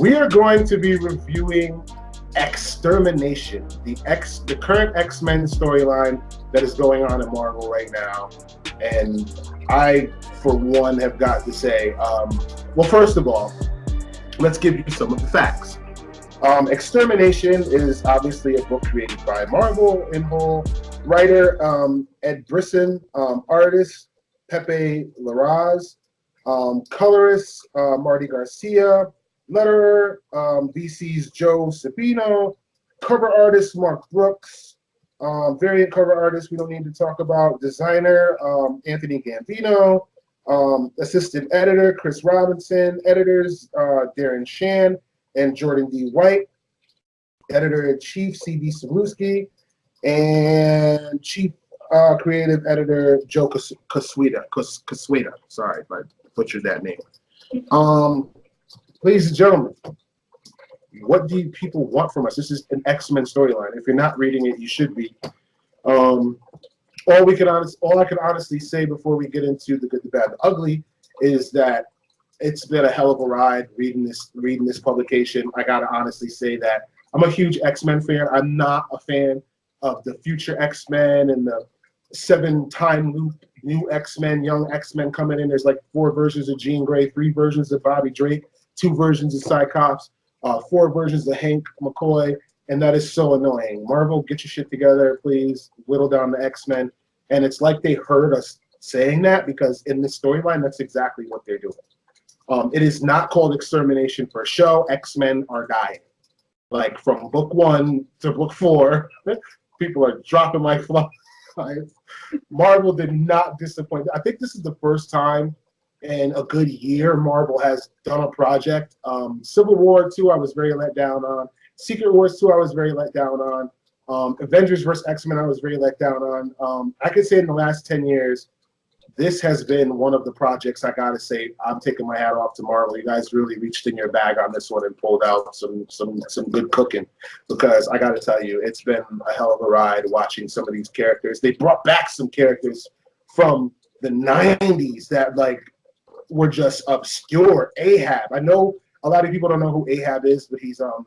We are going to be reviewing eXtermination, the current X-Men storyline that is going on in Marvel right now. And I, for one, have got to say, well, first of all, let's give you some of the facts. EXtermination is obviously a book created by Marvel in whole. Writer Ed Brisson, artist Pepe Larraz, colorist Marty Garcia, letterer VC's Joe Sabino, cover artist Mark Brooks, variant cover artist we don't need to talk about, designer Anthony Gambino, assistant editor Chris Robinson, editors Darren Shan and Jordan D. White, editor-in-chief C.B. Sabluski, and chief creative editor Joe Cassueda. Sorry if I butchered that name. Ladies and gentlemen, what do people want from us? This is an X-Men storyline. If you're not reading it, you should be. All I can honestly say before we get into the good, the bad, the ugly is that it's been a hell of a ride reading this publication. I gotta honestly say that I'm a huge X-Men fan. I'm not a fan of the future X-Men and the 7-time loop new X-Men, young X-Men coming in. There's like 4 versions of Jean Grey, 3 versions of Bobby Drake, 2 versions of Cyclops, 4 versions of Hank McCoy, and that is so annoying. Marvel, get your shit together, please. Whittle down the X-Men. And it's like they heard us saying that, because in this storyline, that's exactly what they're doing. It is not called Extermination for show. X-Men are dying. Like from book 1 to book 4, people are dropping like flies. Marvel did not disappoint. I think this is the first time in a good year Marvel has done a project. Civil War 2, I was very let down on. Secret Wars 2, I was very let down on. Avengers vs. X-Men, I was very let down on. I could say in the last 10 years, this has been one of the projects I gotta say, I'm taking my hat off to Marvel. You guys really reached in your bag on this one and pulled out some good cooking, because I gotta tell you, it's been a hell of a ride watching some of these characters. They brought back some characters from the 90s that like were just obscure. Ahab. I know a lot of people don't know who Ahab is, but he's I'm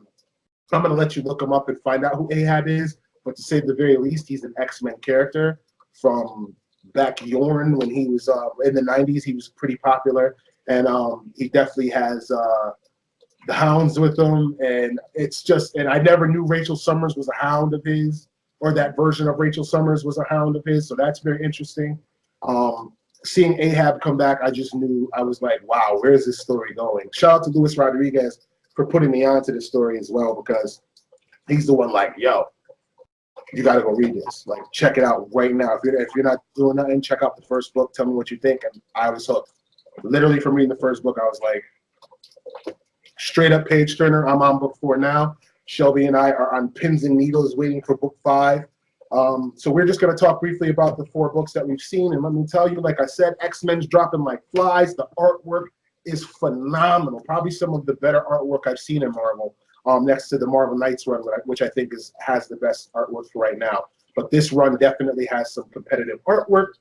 gonna let you look him up and find out who Ahab is. But to say the very least, he's an X-Men character from back Yorn when he was in the 90s. He was pretty popular, and he definitely has the Hounds with him, and it's just, and I never knew Rachel Summers was a Hound of his, or that version of Rachel Summers was a Hound of his, so that's very interesting. Seeing Ahab come back, I just knew, I was like, wow, where's this story going? Shout out to Luis Rodriguez for putting me onto the story as well, because he's the one like, yo, you got to go read this. Like, check it out right now. If you're not doing nothing, check out the first book. Tell me what you think. And I was hooked. Literally from reading the first book, I was like, straight up page turner. I'm on book 4 now. Shelby and I are on pins and needles waiting for book 5. So we're just going to talk briefly about the 4 books that we've seen. And let me tell you, like I said, X-Men's dropping like flies. The artwork is phenomenal. Probably some of the better artwork I've seen in Marvel. Next to the Marvel Knights run, which I think has the best artwork for right now. But this run definitely has some competitive artwork.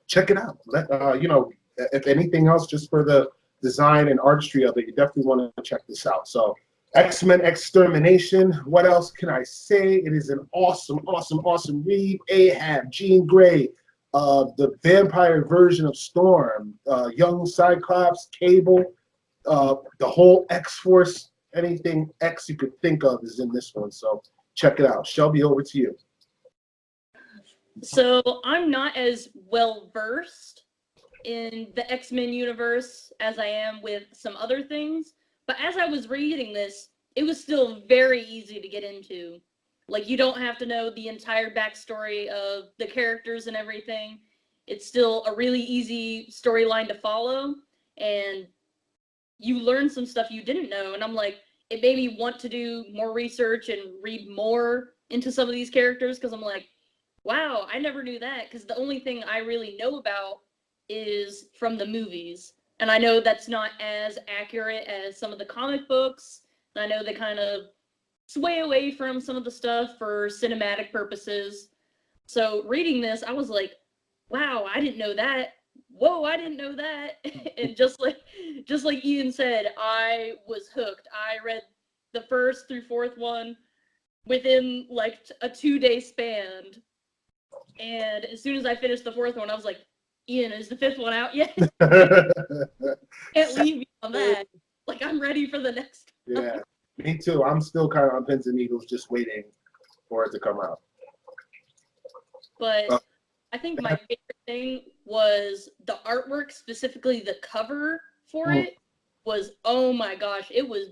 Check it out. If anything else, just for the design and artistry of it, you definitely want to check this out. So, X-Men EXtermination. What else can I say? It is an awesome, awesome, awesome read. Ahab, Jean Grey, the vampire version of Storm, young Cyclops, Cable, the whole X-Force. Anything X you could think of is in this one, so check it out. Shelby, over to you. So I'm not as well versed in the X-Men universe as I am with some other things, but as I was reading this, it was still very easy to get into. Like, you don't have to know the entire backstory of the characters and everything. It's still a really easy storyline to follow, and you learn some stuff you didn't know, and I'm like, it made me want to do more research and read more into some of these characters, because I'm like, wow, I never knew that, because the only thing I really know about is from the movies, and I know that's not as accurate as some of the comic books, and I know they kind of sway away from some of the stuff for cinematic purposes. So reading this, I was like, wow, I didn't know that. whoa, I didn't know that. And just like Ian said, I was hooked. I read the first through fourth one within like a 2-day span. And as soon as I finished the fourth one, I was like, Ian, is the fifth one out yet? Can't leave me on that. Like, I'm ready for the next one. Yeah, me too. I'm still kind of on pins and needles, just waiting for it to come out. But I think my favorite thing was the artwork, specifically the cover for it, was, oh my gosh, it was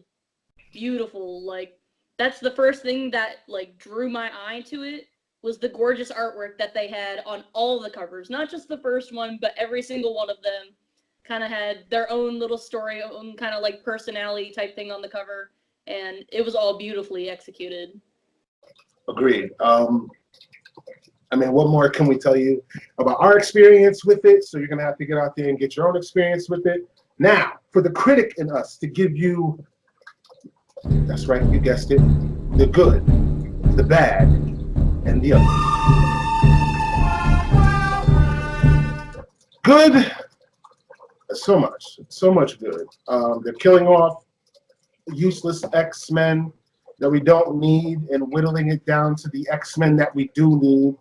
beautiful. Like, that's the first thing that like drew my eye to it, was the gorgeous artwork that they had on all the covers, not just the first one, but every single one of them kind of had their own little story, own kind of like personality type thing on the cover, and it was all beautifully executed. Agreed. I mean, what more can we tell you about our experience with it? So you're going to have to get out there and get your own experience with it. Now, for the critic in us to give you, that's right, you guessed it, the good, the bad, and the ugly. Good, so much good. They're killing off useless X-Men that we don't need and whittling it down to the X-Men that we do need.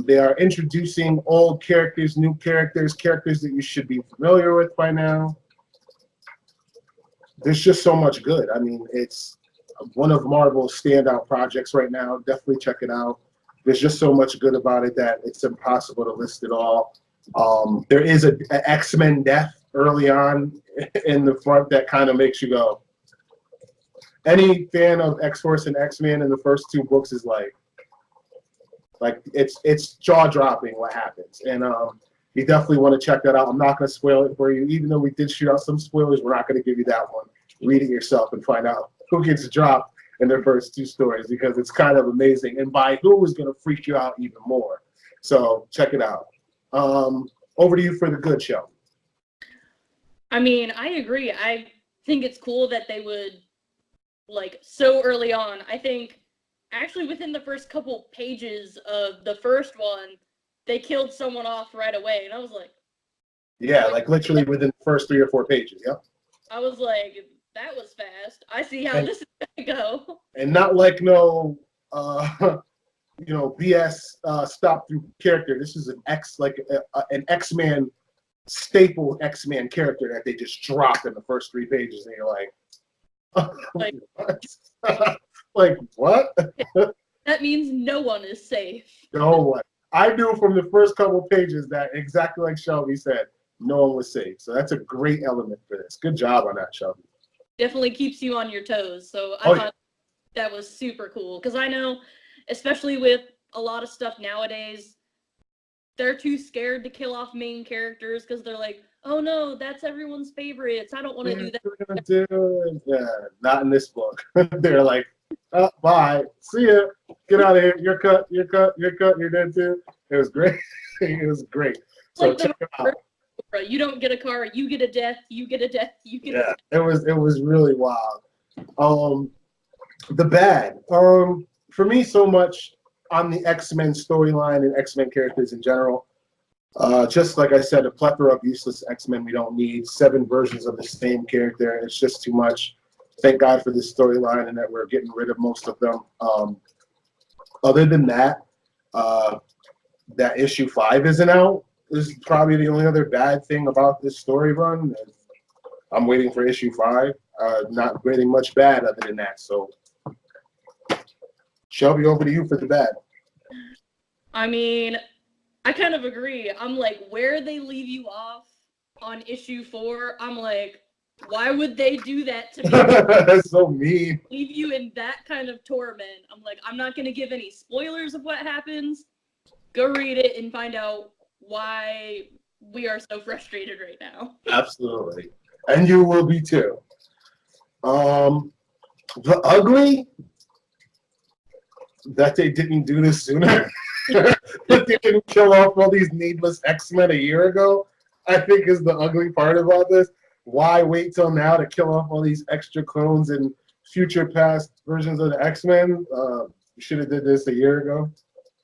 They are introducing old characters, new characters, characters that you should be familiar with by now. There's just so much good. I mean, it's one of Marvel's standout projects right now. Definitely check it out. There's just so much good about it that it's impossible to list it all. There is an X-Men death early on in the front that kind of makes you go. Any fan of X-Force and X-Men in the first two books is like it's jaw-dropping what happens, and you definitely want to check that out. I'm not going to spoil it for you, even though we did shoot out some spoilers. We're not going to give you that one. Read it yourself and find out who gets dropped in their first two stories, because it's kind of amazing, and by who is going to freak you out even more. So check it out. Over to you for the good show. I mean, I agree. I think it's cool that they would, like, so early on. I think actually within the first couple pages of the first one, they killed someone off right away, and I was like, yeah, like literally within the first 3 or 4 pages. Yep. I was like, that was fast. I see how this is gonna go. And not like no BS stop through character. This is an an X-Man staple X-Man character that they just dropped in the first 3 pages, and you're like what? Like what? That means no one is safe. No one. I knew from the first couple pages that, exactly like Shelby said, no one was safe. So that's a great element for this. Good job on that, Shelby. Definitely keeps you on your toes. So I thought that was super cool, because I know, especially with a lot of stuff nowadays, they're too scared to kill off main characters because they're like, oh no, that's everyone's favorites. I don't want to do that. We're gonna do. Yeah, not in this book. They're like, oh, bye, see ya, get out of here. You're cut. You're dead too. It was great. It was great. So like check it out. You don't get a car, you get a death. You get a death. You get. Yeah, it was really wild. The bad. For me, so much on the X-Men storyline and X-Men characters in general. Just like I said, a plethora of useless X-Men we don't need. 7 versions of the same character. It's just too much. Thank God for this storyline and that we're getting rid of most of them. Other than that, that issue 5 isn't out. This is probably the only other bad thing about this story run. I'm waiting for issue 5. Not really much bad other than that. So, Shelby, over to you for the bad. I mean, I kind of agree. I'm like, where they leave you off on issue 4, I'm like, why would they do that to me? That's so mean. Leave you in that kind of torment. I'm like, I'm not going to give any spoilers of what happens. Go read it and find out why we are so frustrated right now. Absolutely. And you will be too. The ugly, that they didn't do this sooner. That they didn't kill off all these needless X-Men a year ago, I think is the ugly part about this. Why wait till now to kill off all these extra clones and future past versions of the X-Men? You should have did this a year ago.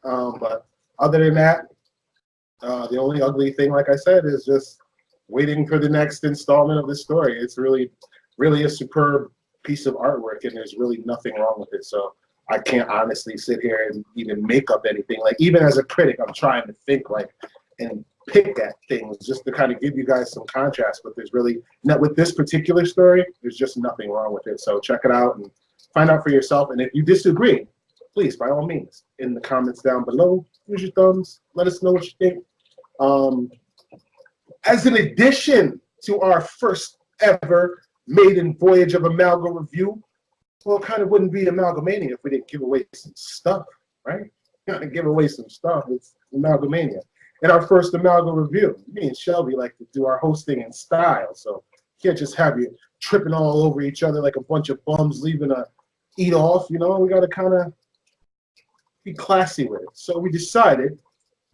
But other than that, The only ugly thing, like I said, is just waiting for the next installment of the story. It's really, really a superb piece of artwork, and there's really nothing wrong with it. So I can't honestly sit here and even make up anything. Like, even as a critic, I'm trying to think like and pick at things just to kind of give you guys some contrast. But there's really not with this particular story. There's just nothing wrong with it. So check it out and find out for yourself. And if you disagree, please, by all means, in the comments down below, use your thumbs. Let us know what you think. As an addition to our first ever maiden voyage of Amalga review, well, it kind of wouldn't be Amalga-Mania if we didn't give away some stuff, right? Gotta give away some stuff. It's Amalga-Mania. In our first Amalga review, me and Shelby like to do our hosting in style, so can't just have you tripping all over each other like a bunch of bums leaving a eat off. You know, we got to kind of be classy with it. So we decided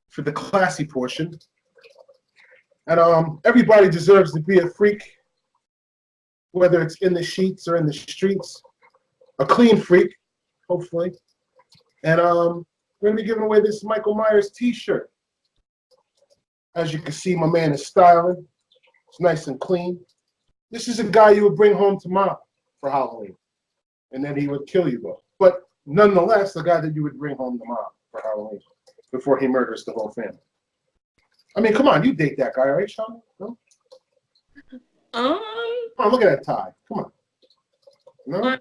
for the classy portion, and everybody deserves to be a freak, whether it's in the sheets or in the streets, a clean freak, hopefully. And we're gonna be giving away this Michael Myers T-shirt. As you can see, my man is styling. It's nice and clean. This is a guy you would bring home to mom for Halloween, and then he would kill you both. But nonetheless, the guy that you would bring home to mom for Halloween before he murders the whole family. I mean, come on, you date that guy, right, Sean? No? Come on, look at that tie. Come on. No?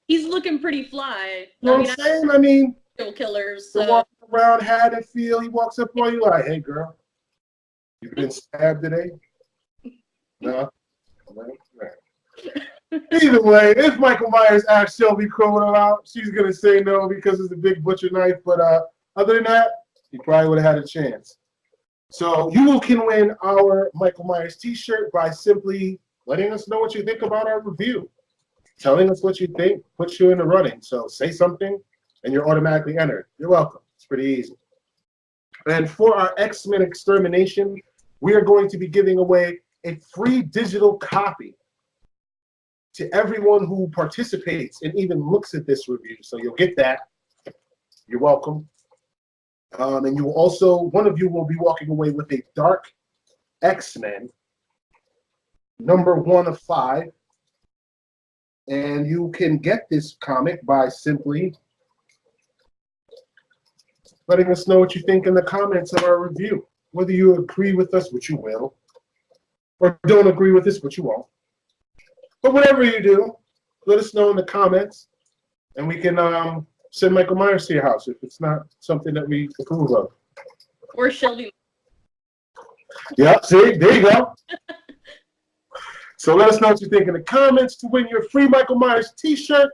He's looking pretty fly. You know what I'm saying? I mean, serial killers. So walking around, hat and feel, he walks up on you like, hey, girl, you been stabbed today? No? Either way, if Michael Myers asked Shelby Croto out, she's going to say no because it's a big butcher knife. But other than that, he probably would have had a chance. So you can win our Michael Myers T-shirt by simply letting us know what you think about our review. Telling us what you think puts you in the running. So say something, and you're automatically entered. You're welcome. It's pretty easy. And for our X-Men Extermination, we are going to be giving away a free digital copy to everyone who participates and even looks at this review. So you'll get that. You're welcome. And you will also, one of you will be walking away with a Dark X-Men, #1 of 5. And you can get this comic by simply letting us know what you think in the comments of our review. Whether you agree with us, which you will, or don't agree with us, which you won't. But whatever you do, let us know in the comments, and we can send Michael Myers to your house if it's not something that we approve of. Or Shelby. Yeah, see, there you go. So let us know what you think in the comments to win your free Michael Myers T-shirt.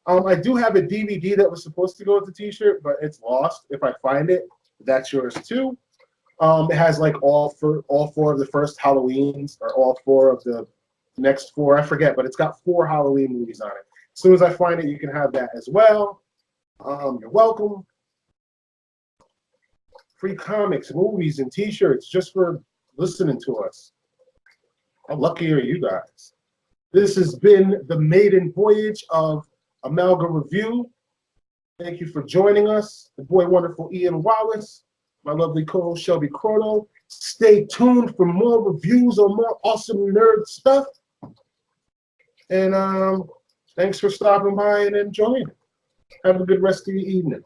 I do have a DVD that was supposed to go with the T-shirt, but it's lost. If I find it, that's yours too. It has like all 4 of the first Halloweens, or all 4 of the next 4. I forget, but it's got 4 Halloween movies on it. As soon as I find it, you can have that as well. You're welcome. Free comics, movies, and T-shirts just for listening to us. How lucky are you guys? This has been the maiden voyage of Amalga Review. Thank you for joining us. The boy wonderful Ian Wallace, my lovely co-host Shelby Croto. Stay tuned for more reviews on more awesome nerd stuff. And thanks for stopping by and enjoying it. Have a good rest of your evening.